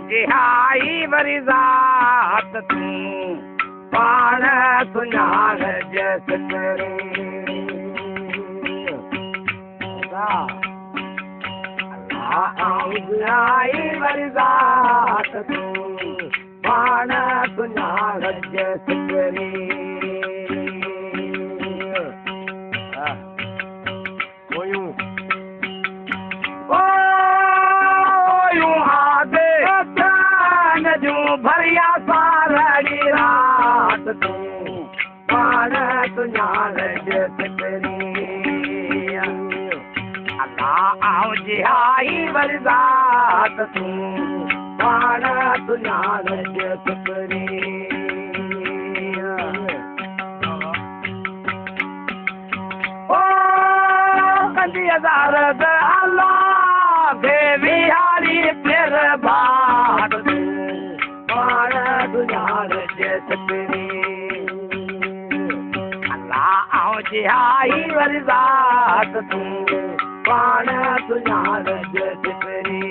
जिहाई वरी ज़ात तूं पाण सुञाण जस करे जिहाई वरी ज़ात तूं पाण सुञाण जस करे भरिया सारी रात तूं पाण सुञाण जस करी अल्लाह जिहाई वरी ज़ात तूं पाण सुञाण जस करी ओ कंदी हज़ार अल्लाह देवी हारी फिर बात सुञाण जस करी अल्लाह जिहाई वरी ज़ात तूं पाण सुञाण जस करी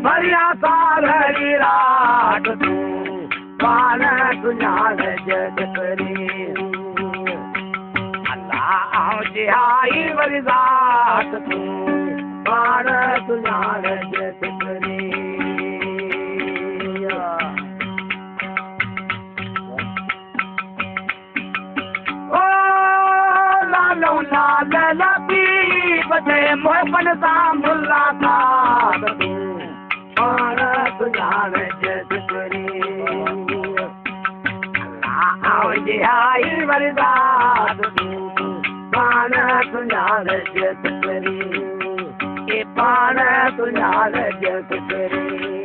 भरिया सारी रात तूं पाण सुञाण जस करी जिहाई वरी ज़ात तूं पाण सुञाण जस करी ओ लालो लाल लतीफ़ जे मोहबन सां मुलाक़ात तूं पाण सुञाण जस करी जिहाई वरी ज़ात तूं पाण सुञाण जस करी पाण सुञाण जस करी